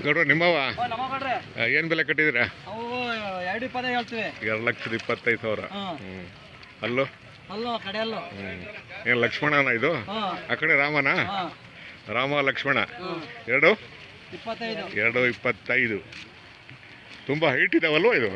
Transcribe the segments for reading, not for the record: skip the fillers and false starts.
ಗೌಡ್ರ ನಿಮ್ಮವ ನಮ್ಮ ಕೊಡ್ರಿ ಏನು ಬೆಲೆ ಕಟ್ಟಿದ್ದೀರಾ? ಅವು 2.25 ಹೇಳ್ತೀವಿ. 2,25,000. ಅಲ್ಲೋ ಅಲ್ಲೋ ಕಡೆ ಅಲ್ಲೋ ಏನು ಲಕ್ಷ್ಮಣನ ಇದು? ಆ ಕಡೆ ರಾಮನ? ರಾಮ ಲಕ್ಷ್ಮಣ 25. 2.25. ತುಂಬ ಹೈಟ್ ಇದಾವಲ್ವ ಇದು?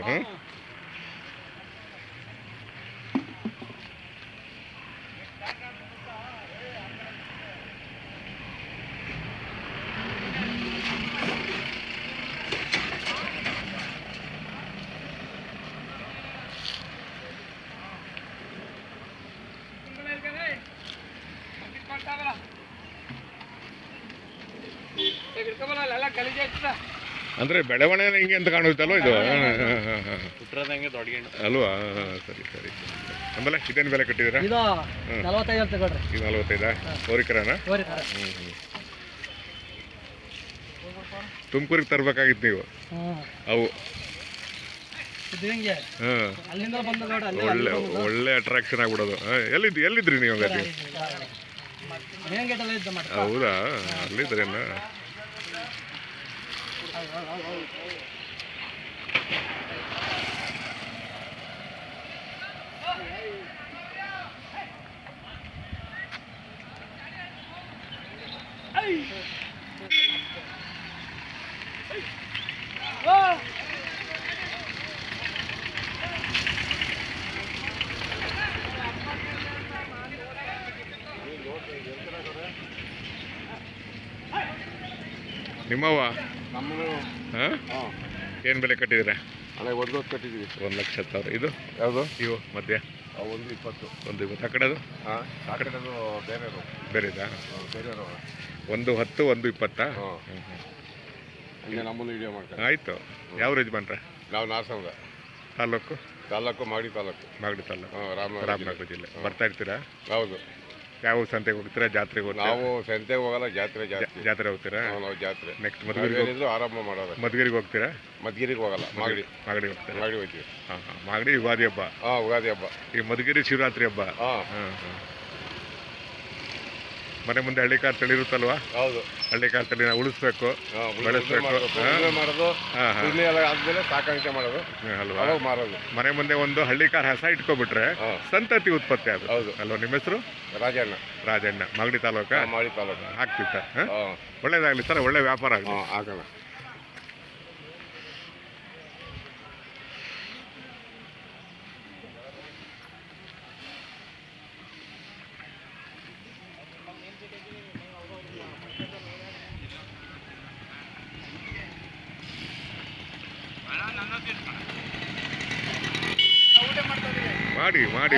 ಅಂದ್ರೆ ಬೆಳವಣಿಗೆ ಹಿಂಗೆ ಅಂತ ಕಾಣುತ್ತಲ್ವ ಇದು? ಅಲ್ವಾ? ಸರಿ ಸರಿ. ಆಮೇಲೆ ಇದೇನು ಬೆಲೆ ಕಟ್ಟಿದ್ದೀರಾ? ಇದು 45 ತಗೊಳ್ರಿ. ಇದು 45? ಹೋರಿಕರನ? ತುಮಕೂರಿಗೆ ತರಬೇಕಾಗಿತ್ತು ನೀವು ಅವು. ಒಳ್ಳೆ ಒಳ್ಳೆ ಅಟ್ರಾಕ್ಷನ್ ಆಗ್ಬಿಡೋದು. ಎಲ್ಲಿದ್ರಿ ನೀವು? ಹೌದಾ? ಅಲ್ಲಿದ್ರೇನ? ನಿಮ್ಮವ ಏನು ಬೆಲೆ ಕಟ್ಟಿದ್ದೀರಾ? ಅಲ್ಲ 1 ಲಕ್ಷ ಕಟ್ಟಿದ್ದೀವಿ. 1,10,000. ಇದು ಯಾವುದು? ಇವು ಮಧ್ಯ 120. 120. ಆ ಕಡೆದು? ಆ ಕಡೆದು ಬೇರೆದಾ? ಬೇರೆ 110, 120. ಹಂಗೆ ನಮ್ಮನ್ನು ವಿಡಿಯೋ ಮಾಡ್ತಾರೆ. ಆಯಿತು. ಯಾವ ಯಜಮಾನ್ರೆ? ನಾವು ನಾಸಂಗ ತಾಲೂಕು ಮಾಗಡಿ ತಾಲೂಕು. ರಾಮನಗರ ಜಿಲ್ಲೆ. ಬರ್ತಾ ಇರ್ತೀರಾ? ಹೌದು. ಯಾವ ಸಂತೆಗೆ ಹೋಗ್ತೀರಾ? ಜಾತ್ರೆಗೆ ಹೋಗ್ತೀರಾ? ನಾವು ಸಂತೆಗೆ ಹೋಗಲ್ಲ, ಜಾತ್ರೆ ಹೋಗ್ತೀರಾ? ನಾವು ಜಾತ್ರೆ ನೆಕ್ಸ್ಟ್ ಮಧುಗಿರಿ ಆರಂಭ ಮಾಡೋದು. ಮಧುಗಿರಿಗೆ ಹೋಗ್ತೀರಾ? ಮಧುಗಿರಿಗೆ ಹೋಗಲ್ಲ, ಮಾಗಡಿ ಹೋಗ್ತೀರಾ? ಮಾಗಡಿ ಹೋಗ್ತೀವಿ. ಮಾಗಡಿ ಯುಗಾದಿ ಹಬ್ಬ. ಯುಗಾದಿ ಹಬ್ಬ. ಈ ಮಧುಗಿರಿ ಶಿವರಾತ್ರಿ ಹಬ್ಬ. ಮನೆ ಮುಂದೆ ಹಳ್ಳಿಕಾರ್ ತಳಿ ಇರುತ್ತಲ್ವಾ? ಹೌದು. ಹಳ್ಳಿಕಾರ್ ತಳಿನ ಉಳಿಸ್ಬೇಕು, ಬೆಳೆಸ್ಬೇಕು, ಮಾಡೋದು. ಆದ್ಮೇಲೆ ಸಾಕಾಣಿಕೆ ಮಾಡೋದು ಅಲ್ವಾ? ಮಾರೋದು. ಮನೆ ಮುಂದೆ ಒಂದು ಹಳ್ಳಿಕಾರ್ ಹಸ ಇಟ್ಕೊಬಿಟ್ರೆ ಸಂತತಿ ಉತ್ಪತ್ತಿ ಆಗೋದು. ಹೌದು ಅಲ್ವಾ? ನಿಮ್ಮ ಹೆಸರು? ರಾಜಣ್ಣ. ಮಾಗಡಿ ತಾಲೂಕ? ಮಾಗಡಿ ತಾಲೂಕು. ಹಾಕ್ತೀವಿ ಸರ್. ಒಳ್ಳೇದಾಗ್ಲಿ ಸರ್, ಒಳ್ಳೆ ವ್ಯಾಪಾರ ಆಗಲಿ. ಆಗೋಣ.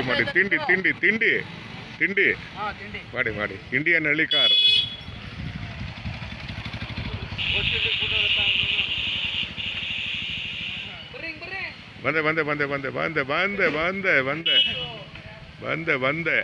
ಮಾಡಿ ತಿಂಡಿ ಮಾಡಿ. ಇಂಡಿಯನ್ ಹಳ್ಳಿಕಾರ್. ಬಂದೆ.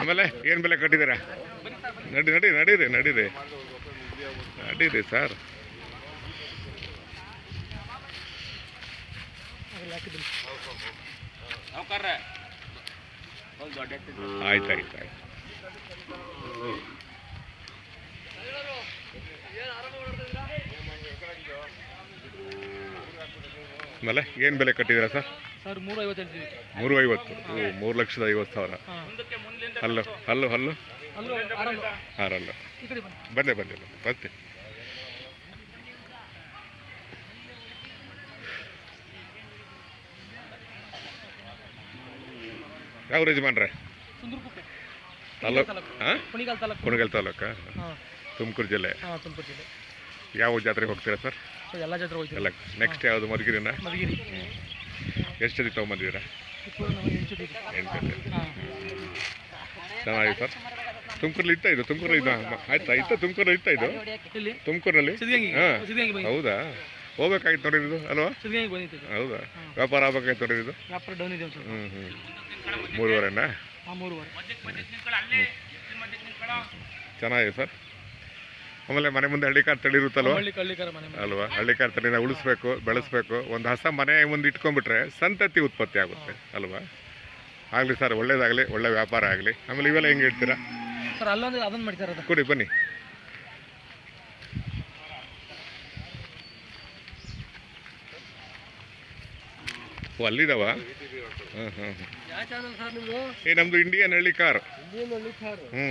ಆಮೇಲೆ ಏನು ಬೆಲೆ ಕಟ್ಟಿದ್ದೀರಾ? ನಡೀರಿ ಸರ್. ಆಯ್ತು. ಆಮೇಲೆ ಏನು ಬೆಲೆ ಕಟ್ಟಿದ್ದೀರಾ ಸರ್? 350. 3,50,000. ಹಲ್ಲು 6. ಬಂದೆ. ಯಾವ ಯಜಮಾನ್ರೆ? ಕುಣಿಗಲ್ ತಾಲೂಕ? ತುಮಕೂರು ಜಿಲ್ಲೆ. ಯಾವ ಜಾತ್ರೆಗೆ ಹೋಗ್ತೀರಾ ಸರ್? ಎಲ್ಲ ಜಾತ್ರೆ ಹೋಗ್ತೀವಿ. ಎಲ್ಲ. ನೆಕ್ಸ್ಟ್ ಯಾವುದು? ಮಧುಗಿರಿನ? ಎಷ್ಟು ಜೊತೆ ತೊಗೊಂಬಂದಿದ್ದೀರಾ? 8 ಚೆನ್ನಾಗಿ ಸರ್. ತುಮಕೂರಲ್ಲಿ ಇತ್ತ ಇದು? ಆಯ್ತಾ? ತುಮಕೂರಲ್ಲಿ ಇತ್ತ ಇದು? ತುಮಕೂರಲ್ಲಿ? ಹೌದಾ? ಹೋಗ್ಬೇಕಾಗಿತ್ತು ನೋಡಿ ಇದು ಅಲ್ವಾ? ಹೌದಾ? ವ್ಯಾಪಾರ ಆಗ್ಬೇಕಾಯ್ತು ನೋಡಿ ಇದು? 3.5. ಚೆನ್ನಾಗಿದೆ ಸರ್. ಆಮೇಲೆ ಮನೆ ಮುಂದೆ ಹಳ್ಳಿಕಾರ್ ತಳಿ ಇರುತ್ತಲ್ವ ಹಳ್ಳಿಕಾರ ಮನೆ ಅಲ್ವಾ? ಹಳ್ಳಿಕಾರ್ ತಳಿನ ಉಳಿಸ್ಬೇಕು, ಬೆಳೆಸ್ಬೇಕು. ಒಂದು ಹಸ ಮನೆ ಮುಂದೆ ಇಟ್ಕೊಂಡ್ಬಿಟ್ರೆ ಸಂತತಿ ಉತ್ಪತ್ತಿ ಆಗುತ್ತೆ ಅಲ್ವಾ? ಆಗಲಿ ಸರ್, ಒಳ್ಳೇದಾಗಲಿ, ಒಳ್ಳೆ ವ್ಯಾಪಾರ ಆಗಲಿ. ಆಮೇಲೆ ಇವೆಲ್ಲ ಹೆಂಗೆ ಇಡ್ತೀರಾ ಸರ್? ಅಲ್ಲೊಂದು ಅದನ್ನು ಮಾಡ್ತಾರೆ, ಕೊಡಿ ಬನ್ನಿ. ಓ, ಅಲ್ಲಿದಾವ? ಹಾಂ ಹಾಂ. ಏ, ನಮ್ಮದು ಇಂಡಿಯನ್ ಹಳ್ಳಿ ಕಾರ್. ಹ್ಞೂ.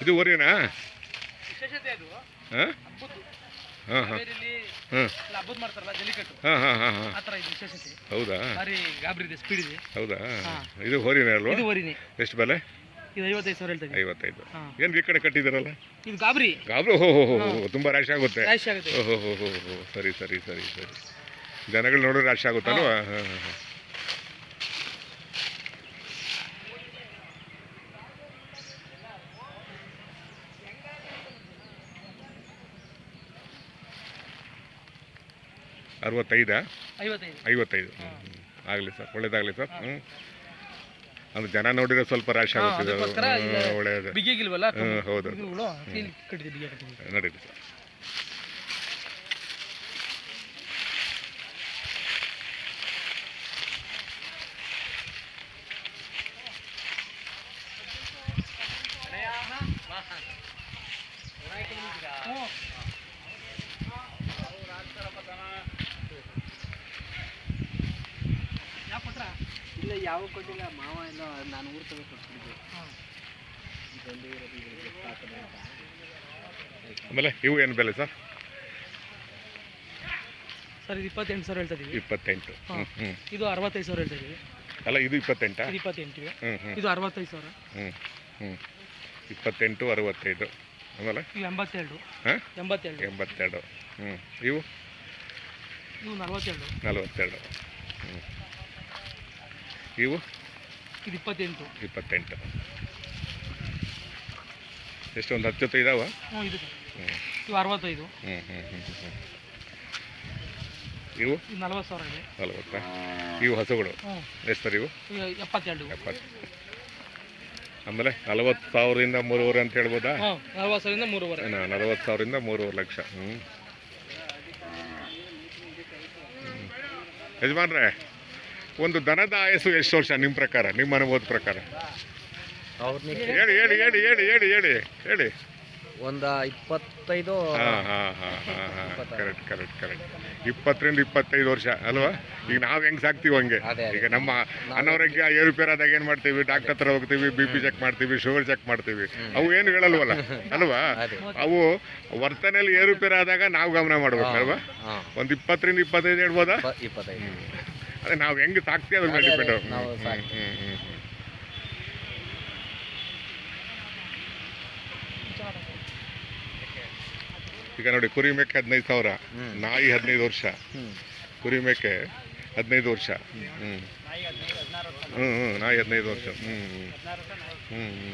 ಇದು ಓರಿನಾ? ಹಾಂ ಹಾಂ ಹಾಂ ಹಾಂ ಹಬ್ಬದ ಮಾಡ್ತಾರಲ್ಲ ಜಲ್ಲಿಕಟ್ಟು, ಹಾಂ ಹಾಂ ಹಾಂ ಹಾಂ. ಆ ಥರ ಇದು ವಿಶೇಷತೆ. ಹೌದಾ? ಭಾರಿ ಗಾಬರಿ ಇದೆ, ಸ್ಪೀಡ್ ಇದೆ. ಹೌದಾ? ಇದು ಹೋರಿನೇ ಅಲ್ವಾ? ಇದು ವರಿನೇ. ಎಷ್ಟು ಬೆಲೆ? ಇದು 55,000 ಹೇಳ್ತಾರೆ. 55. ಏನು ಈ ಕಡೆ ಕಟ್ಟಿದಾರಲ್ಲ? ಇದು ಗಾಬರಿ. ಗಾಬರಿ. ಓಹೋ ಹೋ ಹೋ, ತುಂಬ ರ್ಯಾಶ್ ಆಗುತ್ತೆ. ರ್ಯಾಶ್ ಆಗುತ್ತೆ. ಓಹೋ ಹೋ ಹೋ ಹೋ, ಸರಿ ಸರಿ ಸರಿ ಸರಿ. ಜನಗಳು ನೋಡಿದ್ರೆ ರ್ಯಾಶ್ ಆಗುತ್ತಲ್ವಾ? ಹಾಂ ಹಾಂ ಹಾಂ. ಅರವತ್ತೈದಾ? 55. ಆಗಲಿ ಸರ್, ಒಳ್ಳೇದಾಗಲಿ ಸರ್. ಹ್ಞೂ. ಅಂದ್ರೆ ಜನ ನೋಡಿದ್ರೆ ಸ್ವಲ್ಪ ರ್ಯಾಶ್ ಆಗುತ್ತೆ. ಒಳ್ಳೆಯದು. ಬಿಗಿಗಿಲ್ವಲ್ಲ? ಹೌದು, ಕಟ್ಟಿದೆ, ನಡೀಲಿ ಸರ್. ಇಲ್ಲ, ಯಾವ ಕೊಟ್ಟಿಲ್ಲ ಮಾವ, ಇಲ್ಲ ನಾನು ಊರು ತಗೋ ಕೊಡ್ತಿದ್ದೆ. ಆಮೇಲೆ ಇವು ಏನು ಬೆಲೆ ಸರ್? ಸರ್ ಇದು 28,000 ಹೇಳ್ತಾ ಇದೀವಿ. 28. ಹ್ಞೂ ಹ್ಞೂ. ಇದು 65,000 ಹೇಳ್ತಾ ಇದೀವಿ. ಅಲ್ಲ, ಇದು 28? ಇದು 28. ಹ್ಞೂ ಹ್ಞೂ. ಇದು 65,000. ಹ್ಞೂ ಹ್ಞೂ. 28, 65. ಆಮೇಲೆ ಇವು 82. ಹಾಂ, 82. 82. ಹ್ಞೂ. ಇವು 42. 42. ಹ್ಞೂ. ಇವು ಇದು 28. 28. ಎಷ್ಟು, ಒಂದು 10 ಜೊತೆ ಇದಾವ? ಹ್ಞೂ, ಇದು ಹ್ಞೂ. ಇವು 65. ಹ್ಞೂ ಹ್ಞೂ ಹ್ಞೂ ಹ್ಞೂ. ಇವು ಇದು 40,000 ಇದೆ. 40. ಇವು ಹಸುಗಳು ಹ್ಞೂ. ಎಷ್ಟು ಸರ್? ಇವು 72. 70. ಆಮೇಲೆ 40,000ರಿಂದ 3,500 ಅಂತ ಹೇಳ್ಬೋದಾ? ಹಾಂ, 40,000ರಿಂದ 3,500. 40,000ರಿಂದ 3,500,000 ಲಕ್ಷ. ಹ್ಞೂ. ಯಜಮಾನ್ರೆ, ಒಂದು ದನದ ಆಯಸ್ಸು ಎಷ್ಟು ವರ್ಷ ನಿಮ್ಮ ಪ್ರಕಾರ, ನಿಮ್ಮ ಅನುಭವದ ಪ್ರಕಾರ? ಹೇಳಿ ಹೇಳಿ ಹೇಳಿ ಹೇಳಿ ಹೇಳಿ ಹೇಳಿ ಹೇಳಿ. ಒಂದು 25. ಹಾಂ ಹಾಂ ಹಾಂ ಹಾಂ ಹಾಂ, ಕರೆಕ್ಟ್ ಕರೆಕ್ಟ್ ಕರೆಕ್ಟ್. 20ರಿಂದ 25 ವರ್ಷ ಅಲ್ವಾ? ಈಗ ನಾವು ಹೆಂಗೆ ಸಾಕ್ತೀವಿ ಹಂಗೆ. ಈಗ ನಮ್ಮ ಅನಾರೋಗ್ಯ ಏರುಪೇರಾದಾಗ ಏನು ಮಾಡ್ತೀವಿ? ಡಾಕ್ಟರ್ ಹತ್ರ ಹೋಗ್ತೀವಿ, BP ಚೆಕ್ ಮಾಡ್ತೀವಿ, ಶುಗರ್ ಚೆಕ್ ಮಾಡ್ತೀವಿ. ಅವು ಏನು ಹೇಳಲ್ವಲ್ಲ ಅಲ್ವಾ? ಅವು ವರ್ತನೆಯಲ್ಲಿ ಏರುಪೇರಾದಾಗ ನಾವು ಗಮನ ಮಾಡ್ಬೇಕು ಅಲ್ವಾ? ಒಂದು 20ರಿಂದ 25 ಹೇಳ್ಬೋದಾ? 25. ಅದೇ ನಾವು ಹೆಂಗೆ ಸಾಕ್ತೀವಿ ಅದ್ರ ಮೇಲೆ ಡಿಪೆಂಡ್. ಈಗ ನೋಡಿ, ಕುರಿ ಮೇಕೆ 15,000, ನಾಯಿ 15 ವರ್ಷ, ಕುರಿ ಮೇಕೆ 15 ವರ್ಷ. ಹ್ಞೂ ಹ್ಞೂ ಹ್ಞೂ. ನಾಯಿ 15 ವರ್ಷ. ಹ್ಞೂ ಹ್ಞೂ ಹ್ಞೂ ಹ್ಞೂ.